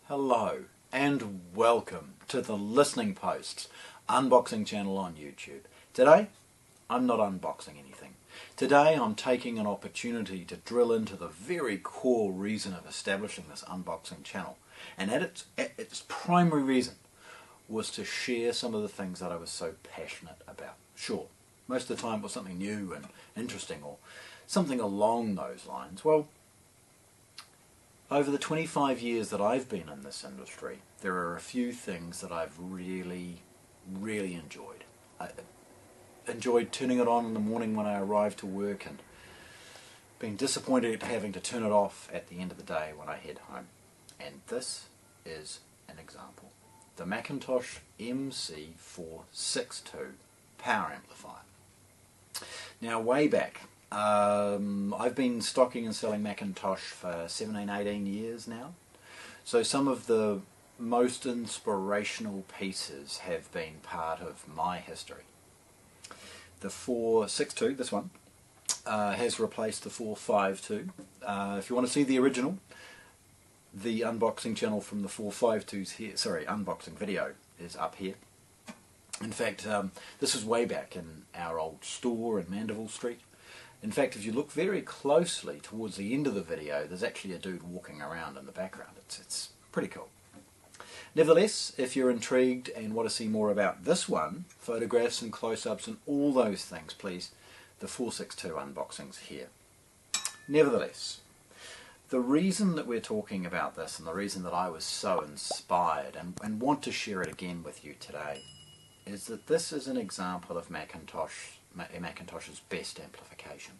Hello and welcome to the Listening Post's unboxing channel on YouTube. Today, I'm not unboxing anything. Today I'm taking an opportunity to drill into the very core reason of establishing this unboxing channel. And its primary reason was to share some of the things that I was so passionate about. Sure, most of the time it was something new and interesting or something along those lines. Well, over the 25 years that I've been in this industry, there are a few things that I've really enjoyed. I enjoyed turning it on in the morning when I arrived to work and being disappointed at having to turn it off at the end of the day when I head home. And this is an example. The McIntosh MC462 power amplifier. Now way back, I've been stocking and selling McIntosh for 17-18 years now, so some of the most inspirational pieces have been part of my history. The 462, this one, has replaced the 452. If you want to see the original, the unboxing channel from the 452's here, sorry, unboxing video is up here. In fact, this is way back in our old store in Mandeville Street. In fact, if you look very closely towards the end of the video, there's actually a dude walking around in the background. It's pretty cool. Nevertheless, if you're intrigued and want to see more about this one, photographs and close-ups and all those things, please, the 462 unboxing's here. Nevertheless, the reason that we're talking about this and the reason that I was so inspired and want to share it again with you today is that this is an example of McIntosh's best amplification.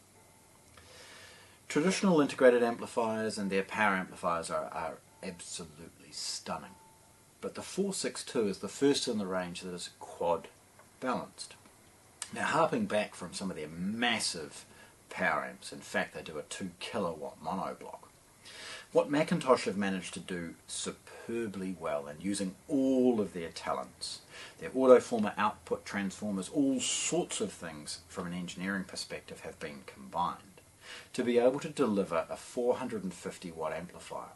Traditional integrated amplifiers and their power amplifiers are absolutely stunning, but the 462 is the first in the range that is quad balanced. Now, harping back from some of their massive power amps, in fact they do a 2 kilowatt monoblock. What McIntosh have managed to do superbly well, and using all of their talents, their autoformer output transformers, all sorts of things from an engineering perspective have been combined to be able to deliver a 450 watt amplifier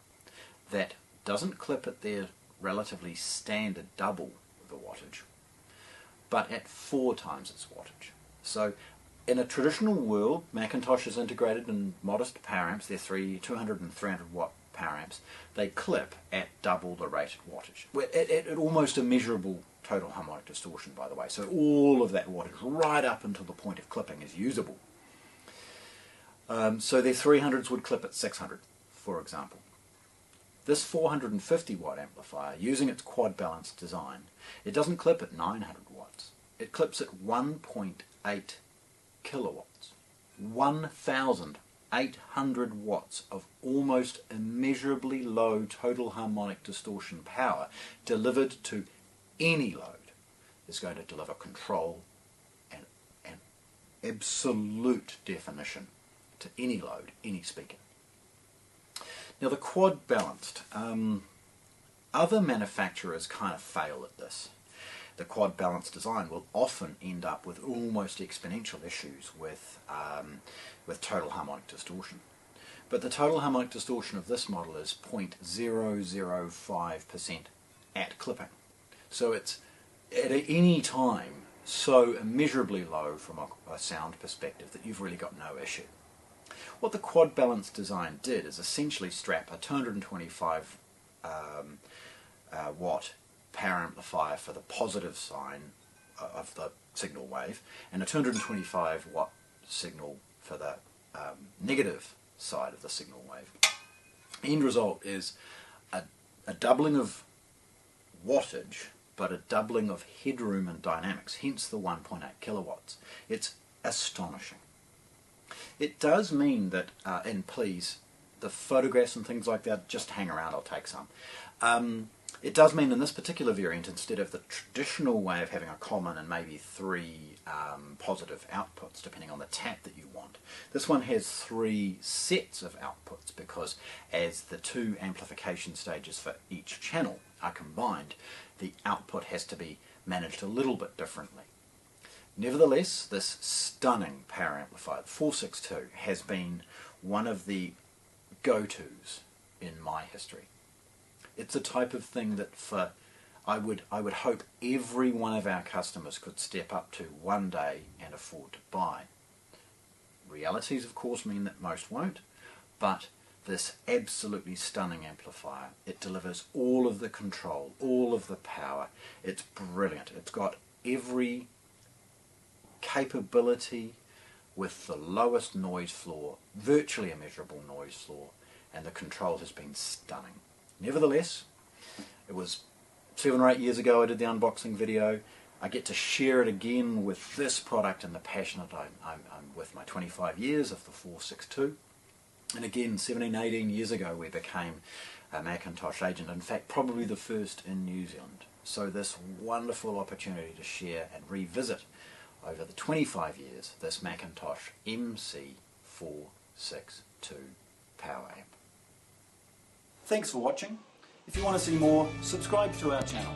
that doesn't clip at their relatively standard double the wattage, but at 4 times its wattage. So in a traditional world, McIntosh is integrated in modest power amps, they're 200 and 300 watt power amps, they clip at double the rated wattage, at almost immeasurable total harmonic distortion, by the way, so all of that wattage right up until the point of clipping is usable. So their 300s would clip at 600, for example. This 450 watt amplifier, using its quad balanced design, it doesn't clip at 900 watts, it clips at 1.8 kilowatts, 1,800 watts of almost immeasurably low total harmonic distortion power delivered to any load is going to deliver control and absolute definition to any load, any speaker. Now the quad balanced, other manufacturers kind of fail at this. The quad balanced design will often end up with almost exponential issues with total harmonic distortion. But the total harmonic distortion of this model is 0.005% at clipping. So it's at any time so immeasurably low from a sound perspective that you've really got no issue. What the quad balanced design did is essentially strap a 225 watt power amplifier for the positive sign of the signal wave and a 225 watt signal for the negative side of the signal wave. End result is a doubling of wattage but a doubling of headroom and dynamics, hence the 1.8 kilowatts. It's astonishing. It does mean that, and please, the photographs and things like that, just hang around, I'll take some. It does mean in this particular variant, instead of the traditional way of having a common and maybe 3 positive outputs, depending on the tap that you want, this one has 3 sets of outputs, because as the 2 amplification stages for each channel are combined, the output has to be managed a little bit differently. Nevertheless, this stunning power amplifier, the 462, has been one of the go-tos in my history. It's the type of thing that I would hope every one of our customers could step up to one day and afford to buy. Realities, of course, mean that most won't, but this absolutely stunning amplifier, it delivers all of the control, all of the power. It's brilliant. It's got every capability with the lowest noise floor, virtually immeasurable noise floor, and the control has been stunning. Nevertheless, it was 7 or 8 years ago I did the unboxing video. I get to share it again with this product and the passion that I'm with my 25 years of the 462. And again, 17, 18 years ago we became a McIntosh agent, in fact probably the first in New Zealand. So this wonderful opportunity to share and revisit over the 25 years this McIntosh MC462 power amp. Thanks for watching. If you want to see more, subscribe to our channel.